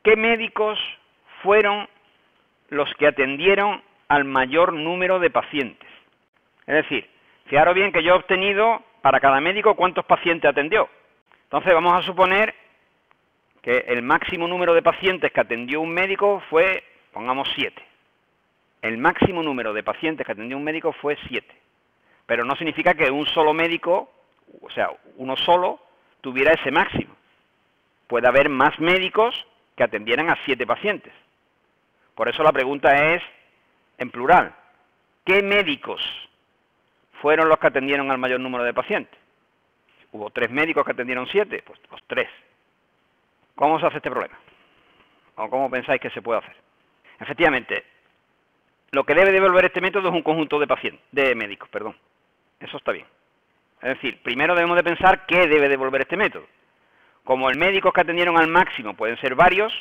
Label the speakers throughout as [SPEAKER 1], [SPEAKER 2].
[SPEAKER 1] ¿qué médicos fueron los que atendieron al mayor número de pacientes? Es decir, fijaros bien que yo he obtenido para cada médico cuántos pacientes atendió. Entonces vamos a suponer que el máximo número de pacientes que atendió un médico fue, pongamos, 7. El máximo número de pacientes que atendió un médico fue 7. Pero no significa que un solo médico, o sea, uno solo, tuviera ese máximo. Puede haber más médicos que atendieran a 7 pacientes. Por eso la pregunta es en plural. ¿Qué médicos fueron los que atendieron al mayor número de pacientes? ¿Hubo 3 médicos que atendieron 7? Pues 3. ¿Cómo se hace este problema? ¿O cómo pensáis que se puede hacer? Efectivamente, lo que debe devolver este método es un conjunto de médicos, perdón. Eso está bien. Es decir, primero debemos de pensar qué debe devolver este método. Como el médicos que atendieron al máximo pueden ser varios,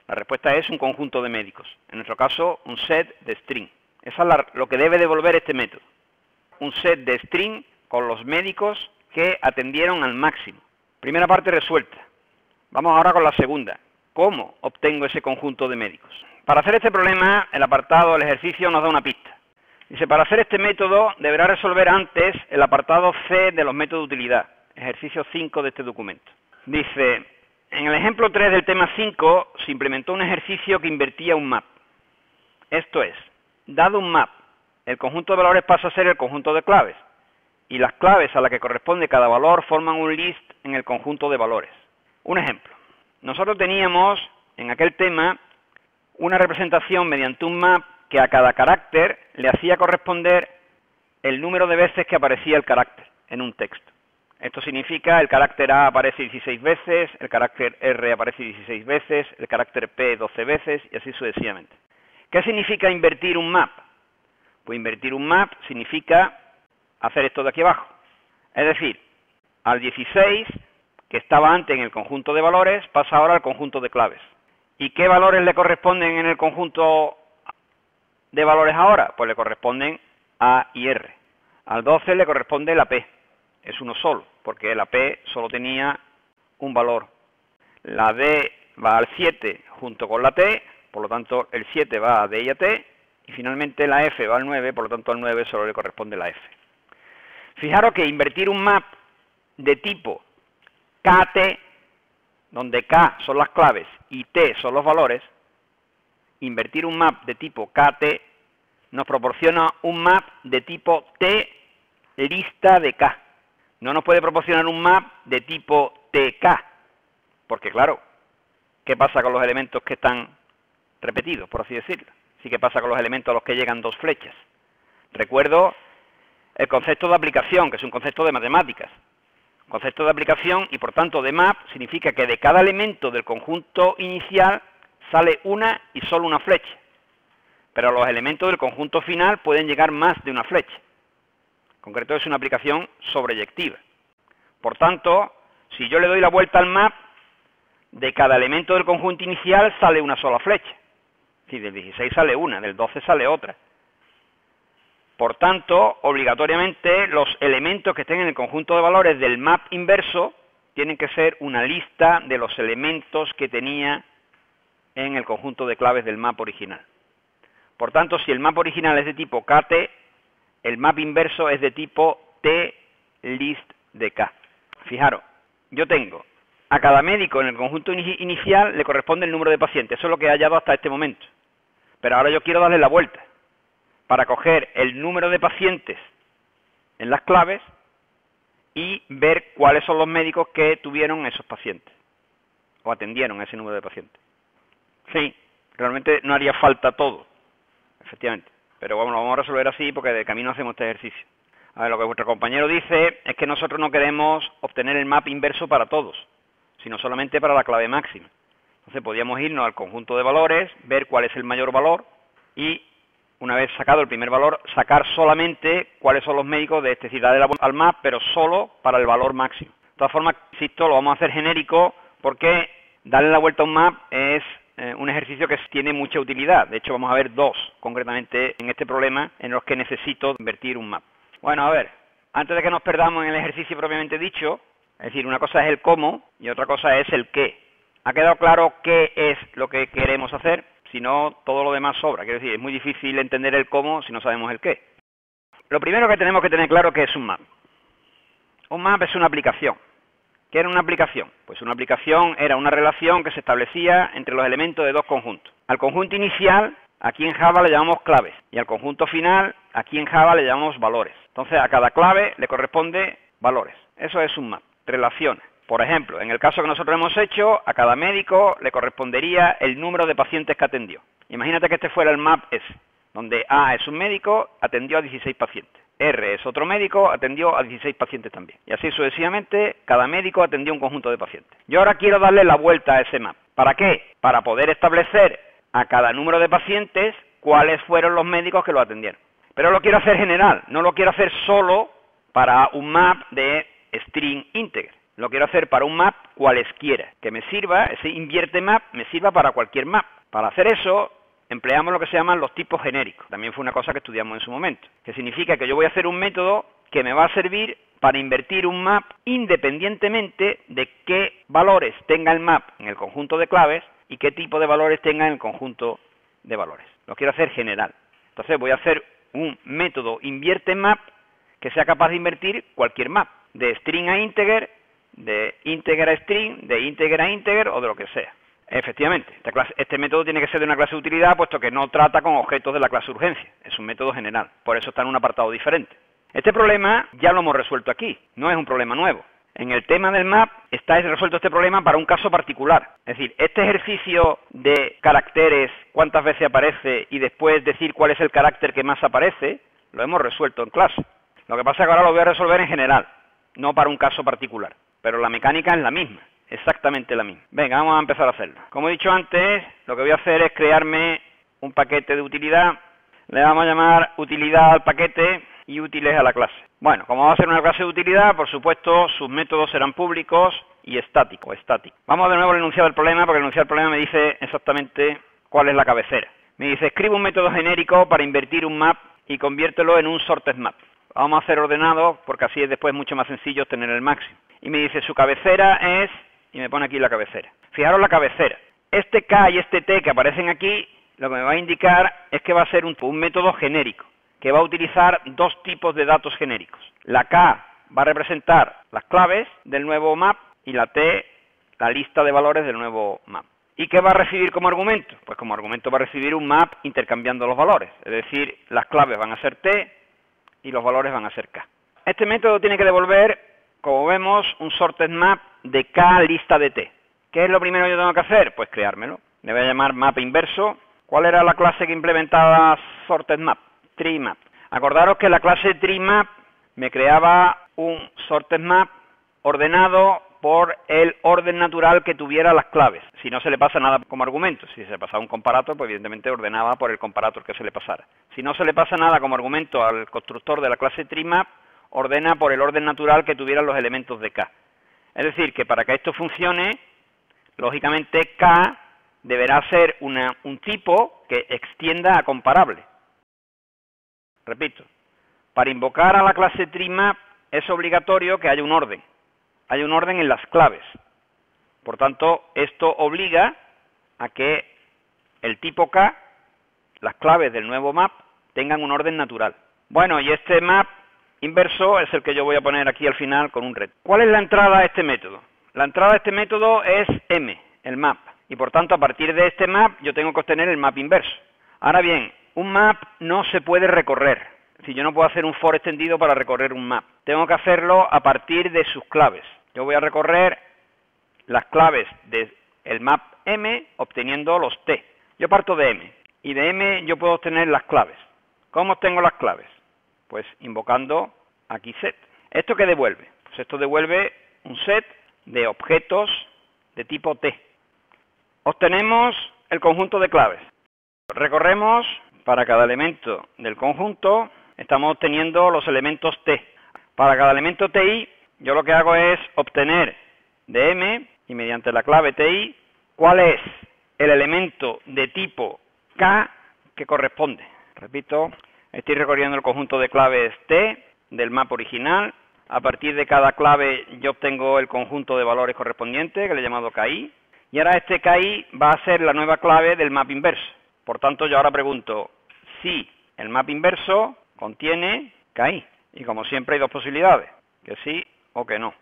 [SPEAKER 1] la respuesta es un conjunto de médicos. En nuestro caso, un set de string. Eso es lo que debe devolver este método. Un set de string con los médicos que atendieron al máximo. Primera parte resuelta. Vamos ahora con la segunda. ¿Cómo obtengo ese conjunto de médicos? Para hacer este problema, el apartado del ejercicio nos da una pista. Dice, para hacer este método deberá resolver antes el apartado C de los métodos de utilidad, ejercicio 5 de este documento. Dice, en el ejemplo 3 del tema 5 se implementó un ejercicio que invertía un map. Esto es, dado un map, el conjunto de valores pasa a ser el conjunto de claves, y las claves a las que corresponde cada valor forman un list en el conjunto de valores. Un ejemplo. Nosotros teníamos en aquel tema una representación mediante un map que a cada carácter le hacía corresponder el número de veces que aparecía el carácter en un texto. Esto significa el carácter A aparece 16 veces, el carácter R aparece 16 veces, el carácter P 12 veces y así sucesivamente. ¿Qué significa invertir un map? Pues invertir un map significa hacer esto de aquí abajo. Es decir, al 16, que estaba antes en el conjunto de valores, pasa ahora al conjunto de claves. ¿Y qué valores le corresponden en el conjunto de valores ahora? Pues le corresponden A y R. Al 12 le corresponde la P. Es uno solo, porque la P solo tenía un valor. La D va al 7 junto con la T, por lo tanto el 7 va a D y a T, y finalmente la F va al 9, por lo tanto al 9 solo le corresponde la F. Fijaros que invertir un map de tipo KT, donde K son las claves y T son los valores, invertir un map de tipo KT nos proporciona un map de tipo T lista de K. No nos puede proporcionar un map de tipo TK, porque claro, ¿qué pasa con los elementos que están repetidos, por así decirlo? Sí, ¿qué pasa con los elementos a los que llegan 2 flechas? Recuerdo el concepto de aplicación, que es un concepto de matemáticas. Concepto de aplicación y por tanto de map significa que de cada elemento del conjunto inicial sale una y solo una flecha. Pero los elementos del conjunto final pueden llegar más de una flecha. En concreto es una aplicación sobreyectiva. Por tanto, si yo le doy la vuelta al map, de cada elemento del conjunto inicial sale una sola flecha. Si del 16 sale una, del 12 sale otra. Por tanto, obligatoriamente los elementos que estén en el conjunto de valores del map inverso tienen que ser una lista de los elementos que tenía en el conjunto de claves del map original. Por tanto, si el map original es de tipo KT, el map inverso es de tipo TList de K. Fijaros, yo tengo a cada médico en el conjunto inicial le corresponde el número de pacientes. Eso es lo que he hallado hasta este momento. Pero ahora yo quiero darle la vuelta para coger el número de pacientes en las claves y ver cuáles son los médicos que tuvieron esos pacientes o atendieron a ese número de pacientes. Sí, realmente no haría falta todo, efectivamente, pero bueno, lo vamos a resolver así porque de camino hacemos este ejercicio. A ver, lo que vuestro compañero dice es que nosotros no queremos obtener el map inverso para todos, sino solamente para la clave máxima. Entonces podríamos irnos al conjunto de valores, ver cuál es el mayor valor y una vez sacado el primer valor, sacar solamente cuáles son los médicos de este, es decir, darle la vuelta al map, pero solo para el valor máximo. De todas formas, insisto, lo vamos a hacer genérico porque darle la vuelta a un map es un ejercicio que tiene mucha utilidad. De hecho, vamos a ver 2, concretamente, en este problema, en los que necesito invertir un map. Bueno, a ver, antes de que nos perdamos en el ejercicio propiamente dicho, es decir, una cosa es el cómo y otra cosa es el qué. ¿Ha quedado claro qué es lo que queremos hacer? Si no, todo lo demás sobra. Quiero decir, es muy difícil entender el cómo si no sabemos el qué. Lo primero que tenemos que tener claro que es un map. Un map es una aplicación. ¿Qué era una aplicación? Pues una aplicación era una relación que se establecía entre los elementos de dos conjuntos. Al conjunto inicial, aquí en Java le llamamos claves, y al conjunto final, aquí en Java le llamamos valores. Entonces, a cada clave le corresponde valores. Eso es un map, relaciones. Por ejemplo, en el caso que nosotros hemos hecho, a cada médico le correspondería el número de pacientes que atendió. Imagínate que este fuera el map S, donde A es un médico, atendió a 16 pacientes. R es otro médico, atendió a 16 pacientes también. Y así sucesivamente, cada médico atendió un conjunto de pacientes. Yo ahora quiero darle la vuelta a ese map. ¿Para qué? Para poder establecer a cada número de pacientes cuáles fueron los médicos que lo atendieron. Pero lo quiero hacer general, no lo quiero hacer solo para un map de string integer. Lo quiero hacer para un map cualesquiera, que me sirva, ese invierte map me sirva para cualquier map. Para hacer eso, empleamos lo que se llaman los tipos genéricos. También fue una cosa que estudiamos en su momento. Que significa que yo voy a hacer un método que me va a servir para invertir un map independientemente de qué valores tenga el map en el conjunto de claves y qué tipo de valores tenga en el conjunto de valores. Lo quiero hacer general. Entonces voy a hacer un método invierte map que sea capaz de invertir cualquier map, de string a integer, de integer a string, de integer a integer o de lo que sea. Efectivamente, este método tiene que ser de una clase de utilidad, puesto que no trata con objetos de la clase urgencia. Es un método general, por eso está en un apartado diferente. Este problema ya lo hemos resuelto aquí, no es un problema nuevo. En el tema del map está resuelto este problema para un caso particular. Es decir, este ejercicio de caracteres, cuántas veces aparece y después decir cuál es el carácter que más aparece, lo hemos resuelto en clase. Lo que pasa es que ahora lo voy a resolver en general, no para un caso particular. Pero la mecánica es la misma, exactamente la misma. Venga, vamos a empezar a hacerlo. Como he dicho antes, lo que voy a hacer es crearme un paquete de utilidad. Le vamos a llamar utilidad al paquete y útiles a la clase. Bueno, como va a ser una clase de utilidad, por supuesto, sus métodos serán públicos y estático. Vamos de nuevo al enunciado del problema, porque el enunciado del problema me dice exactamente cuál es la cabecera. Me dice, escribe un método genérico para invertir un map y conviértelo en un sorted map. Vamos a hacer ordenado, porque así es después mucho más sencillo obtener el máximo. Y me dice, su cabecera es, y me pone aquí la cabecera. Fijaros la cabecera. Este K y este T que aparecen aquí, lo que me va a indicar es que va a ser un método genérico, que va a utilizar dos tipos de datos genéricos. La K va a representar las claves del nuevo map y la T, la lista de valores del nuevo map. ¿Y qué va a recibir como argumento? Pues como argumento va a recibir un map intercambiando los valores. Es decir, las claves van a ser T y los valores van a ser K. Este método tiene que devolver, como vemos, un sorted map de K lista de T. ¿Qué es lo primero que yo tengo que hacer? Pues creármelo. Le voy a llamar map inverso. ¿Cuál era la clase que implementaba sorted map? Tree map. Acordaros que la clase tree map me creaba un sorted map ordenado por el orden natural que tuviera las claves. Si no se le pasa nada como argumento. Si se le pasaba un comparator, pues evidentemente ordenaba por el comparator que se le pasara. Si no se le pasa nada como argumento al constructor de la clase tree map, ordena por el orden natural que tuvieran los elementos de K. Es decir, que para que esto funcione, lógicamente K deberá ser un tipo que extienda a comparable. Repito, para invocar a la clase TreeMap es obligatorio que haya un orden. Hay un orden en las claves. Por tanto, esto obliga a que el tipo K, las claves del nuevo map, tengan un orden natural. Bueno, y este map inverso es el que yo voy a poner aquí al final con un red. ¿Cuál es la entrada a este método? La entrada a este método es M, el map. Y por tanto, a partir de este map, yo tengo que obtener el map inverso. Ahora bien, un map no se puede recorrer. Si yo no puedo hacer un for extendido para recorrer un map. Tengo que hacerlo a partir de sus claves. Yo voy a recorrer las claves del map M obteniendo los T. Yo parto de M. Y de M yo puedo obtener las claves. ¿Cómo obtengo las claves? Pues invocando aquí set. ¿Esto qué devuelve? Pues esto devuelve un set de objetos de tipo T. Obtenemos el conjunto de claves. Recorremos para cada elemento del conjunto, estamos obteniendo los elementos T. Para cada elemento TI, yo lo que hago es obtener de M, y mediante la clave TI, cuál es el elemento de tipo K que corresponde. Repito, estoy recorriendo el conjunto de claves T del map original. A partir de cada clave yo obtengo el conjunto de valores correspondientes, que le he llamado KI. Y ahora este KI va a ser la nueva clave del map inverso. Por tanto, yo ahora pregunto si el map inverso contiene KI. Y como siempre hay dos posibilidades, que sí o que no.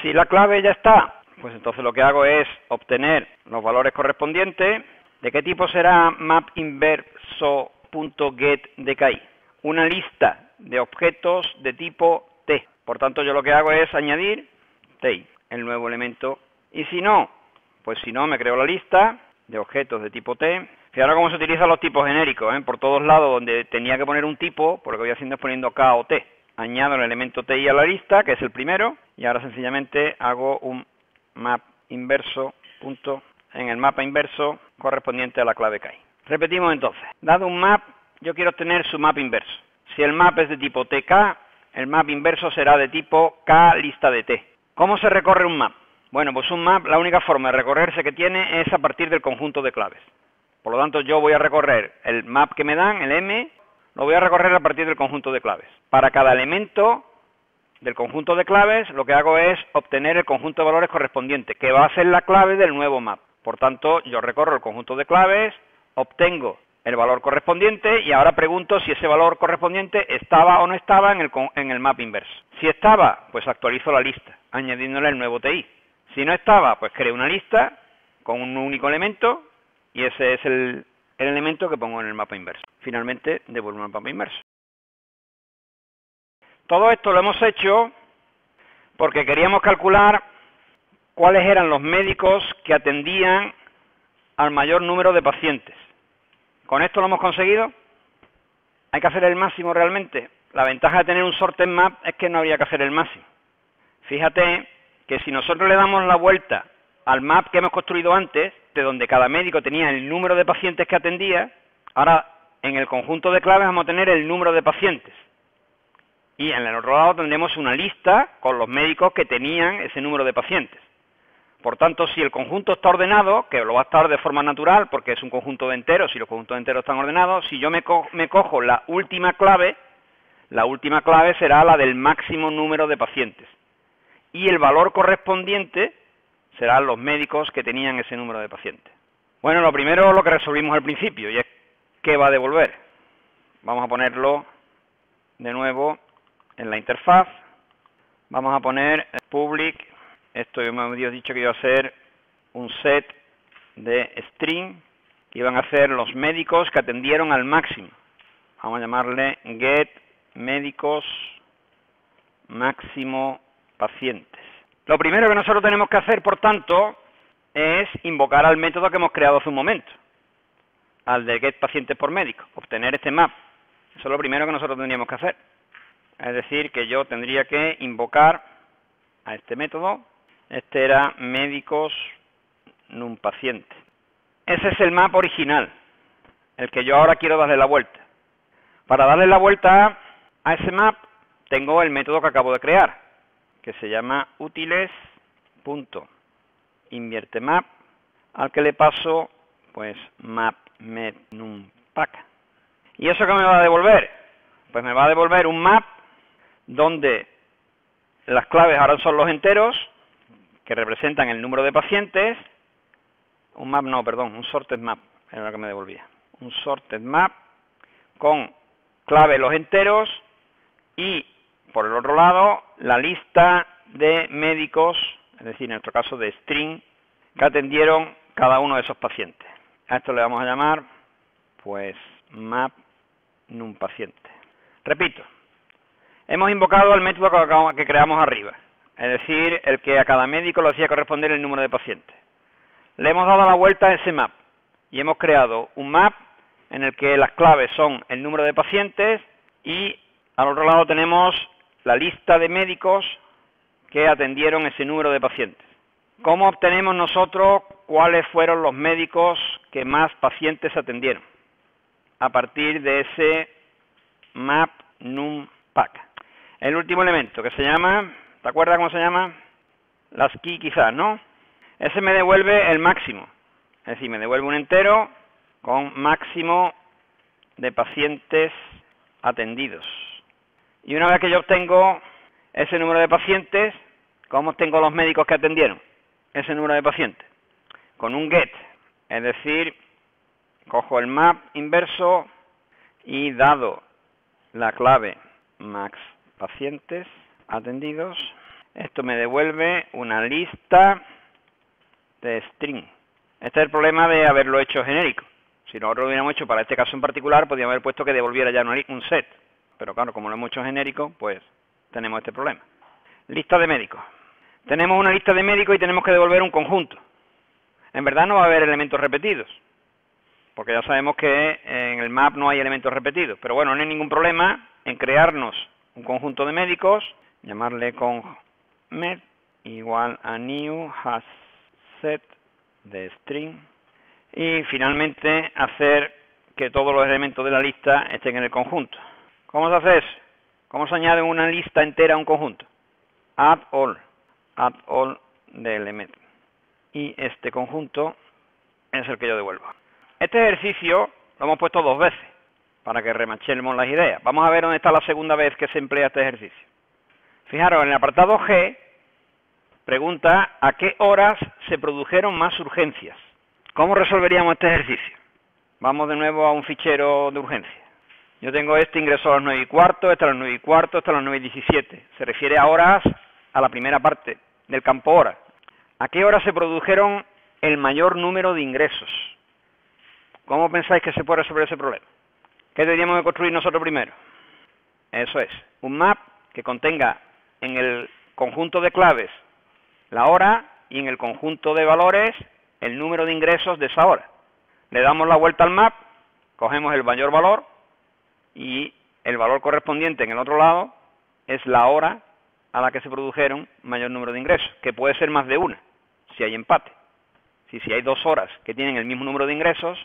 [SPEAKER 1] Si la clave ya está, pues entonces lo que hago es obtener los valores correspondientes. ¿De qué tipo será mapinverso.get de KI? Una lista de objetos de tipo T. Por tanto, yo lo que hago es añadir TI, el nuevo elemento. Y si no, pues si no, me creo la lista de objetos de tipo T. Fijaros cómo se utilizan los tipos genéricos, por todos lados donde tenía que poner un tipo, por lo que voy haciendo es poniendo K o T. Añado el elemento TI a la lista, que es el primero, y ahora sencillamente hago un map inverso, punto, en el mapa inverso correspondiente a la clave KI. Repetimos entonces. Dado un map, yo quiero obtener su map inverso. Si el map es de tipo TK, el map inverso será de tipo K lista de T. ¿Cómo se recorre un map? Bueno, pues un map, la única forma de recorrerse que tiene es a partir del conjunto de claves. Por lo tanto, yo voy a recorrer el map que me dan, el M, lo voy a recorrer a partir del conjunto de claves. Para cada elemento del conjunto de claves, lo que hago es obtener el conjunto de valores correspondiente, que va a ser la clave del nuevo map. Por tanto, yo recorro el conjunto de claves, obtengo el valor correspondiente y ahora pregunto si ese valor correspondiente estaba o no estaba en el map inverso. Si estaba, pues actualizo la lista, añadiéndole el nuevo TI. Si no estaba, pues creo una lista con un único elemento y ese es el elemento que pongo en el mapa inverso. Finalmente, devuelvo el mapa inverso. Todo esto lo hemos hecho porque queríamos calcular cuáles eran los médicos que atendían al mayor número de pacientes. ¿Con esto lo hemos conseguido? ¿Hay que hacer el máximo realmente? La ventaja de tener un sorted map es que no habría que hacer el máximo. Fíjate que si nosotros le damos la vuelta al map que hemos construido antes, de donde cada médico tenía el número de pacientes que atendía, ahora en el conjunto de claves vamos a tener el número de pacientes. Y en el otro lado tendremos una lista con los médicos que tenían ese número de pacientes. Por tanto, si el conjunto está ordenado, que lo va a estar de forma natural porque es un conjunto de enteros, si los conjuntos de enteros están ordenados, si yo me cojo la última clave será la del máximo número de pacientes. Y el valor correspondiente serán los médicos que tenían ese número de pacientes. Bueno, lo primero lo que resolvimos al principio, y es ¿qué va a devolver? Vamos a ponerlo de nuevo en la interfaz. Vamos a poner public. Esto yo me había dicho que iba a ser un set de string que iban a ser los médicos que atendieron al máximo. Vamos a llamarle get médicos máximo pacientes. Lo primero que nosotros tenemos que hacer, por tanto, es invocar al método que hemos creado hace un momento, al de get pacientes por médico, obtener este map. Eso es lo primero que nosotros tendríamos que hacer. Es decir, que yo tendría que invocar a este método. Este era médicos num paciente. Ese es el map original, el que yo ahora quiero darle la vuelta. Para darle la vuelta a ese map, tengo el método que acabo de crear, que se llama utiles.invertemap, al que le paso, pues, map.med.num.pack. ¿Y eso qué me va a devolver? Pues me va a devolver un map donde las claves ahora son los enteros, que representan el número de pacientes. Un sorted map, era lo que me devolvía. Un sorted map con clave los enteros y, por el otro lado, la lista de médicos, es decir, en nuestro caso de string, que atendieron cada uno de esos pacientes. A esto le vamos a llamar, pues, map num paciente. Repito, hemos invocado al método que creamos arriba, es decir, el que a cada médico le hacía corresponder el número de pacientes. Le hemos dado la vuelta a ese map y hemos creado un map en el que las claves son el número de pacientes y al otro lado tenemos la lista de médicos que atendieron ese número de pacientes. ¿Cómo obtenemos nosotros cuáles fueron los médicos que más pacientes atendieron? A partir de ese map num pack. El último elemento que se llama, ¿te acuerdas cómo se llama? Las key quizás, ¿no? Ese me devuelve el máximo, es decir, me devuelve un entero con máximo de pacientes atendidos. Y una vez que yo obtengo ese número de pacientes, ¿cómo obtengo los médicos que atendieron ese número de pacientes? con un get, es decir, cojo el map inverso y dado la clave max pacientes atendidos, esto me devuelve una lista de string. Este es el problema de haberlo hecho genérico. Si nosotros lo hubiéramos hecho para este caso en particular, podríamos haber puesto que devolviera ya un set. Pero claro, como lo hemos hecho genérico, pues tenemos este problema. Lista de médicos. Tenemos una lista de médicos y tenemos que devolver un conjunto. En verdad no va a haber elementos repetidos, porque ya sabemos que en el map no hay elementos repetidos. Pero bueno, no hay ningún problema en crearnos un conjunto de médicos, llamarle con med igual a new has set de string, y finalmente hacer que todos los elementos de la lista estén en el conjunto. ¿Cómo se hace eso? ¿Cómo se añade una lista entera a un conjunto? Add all de element. Y este conjunto es el que yo devuelvo. Este ejercicio lo hemos puesto 2 veces, para que remachemos las ideas. Vamos a ver dónde está la segunda vez que se emplea este ejercicio. Fijaros, en el apartado G, pregunta a qué horas se produjeron más urgencias. ¿Cómo resolveríamos este ejercicio? Vamos de nuevo a un fichero de urgencia. Yo tengo este ingreso a las 9:15, este a las 9:15, este a las 9:17. Se refiere a horas a la primera parte del campo hora. ¿A qué horas se produjeron el mayor número de ingresos? ¿Cómo pensáis que se puede resolver ese problema? ¿Qué deberíamos de construir nosotros primero? Eso es, un map que contenga en el conjunto de claves la hora y en el conjunto de valores el número de ingresos de esa hora. Le damos la vuelta al map, cogemos el mayor valor y el valor correspondiente en el otro lado es la hora a la que se produjeron mayor número de ingresos, que puede ser más de una, si hay empate. Si hay 2 horas que tienen el mismo número de ingresos,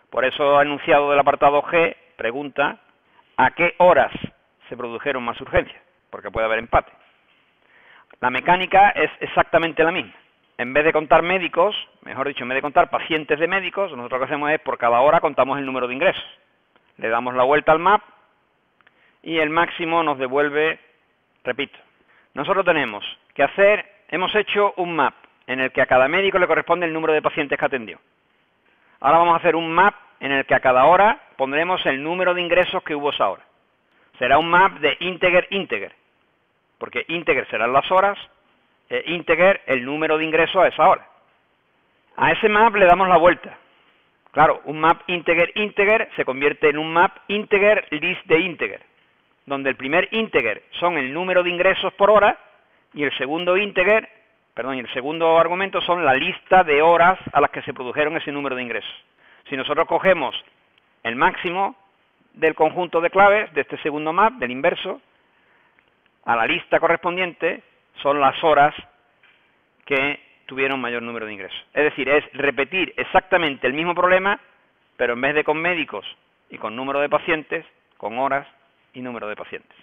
[SPEAKER 1] por eso el enunciado del apartado G pregunta a qué horas se produjeron más urgencias, porque puede haber empate. La mecánica es exactamente la misma. En vez de contar médicos, mejor dicho, en vez de contar pacientes de médicos, nosotros lo que hacemos es por cada hora contamos el número de ingresos. Le damos la vuelta al map y el máximo nos devuelve, repito, nosotros tenemos que hemos hecho un map en el que a cada médico le corresponde el número de pacientes que atendió. Ahora vamos a hacer un map en el que a cada hora pondremos el número de ingresos que hubo esa hora. Será un map de integer, porque integer serán las horas, integer el número de ingresos a esa hora. A ese map le damos la vuelta. Claro, un map integer se convierte en un map integer list de integer, donde el primer integer son el número de ingresos por hora y el segundo argumento son la lista de horas a las que se produjeron ese número de ingresos. Si nosotros cogemos el máximo del conjunto de claves de este segundo map, del inverso, a la lista correspondiente son las horas que tuvieron mayor número de ingresos. Es decir, es repetir exactamente el mismo problema, pero en vez de con médicos y con número de pacientes, con horas y número de pacientes.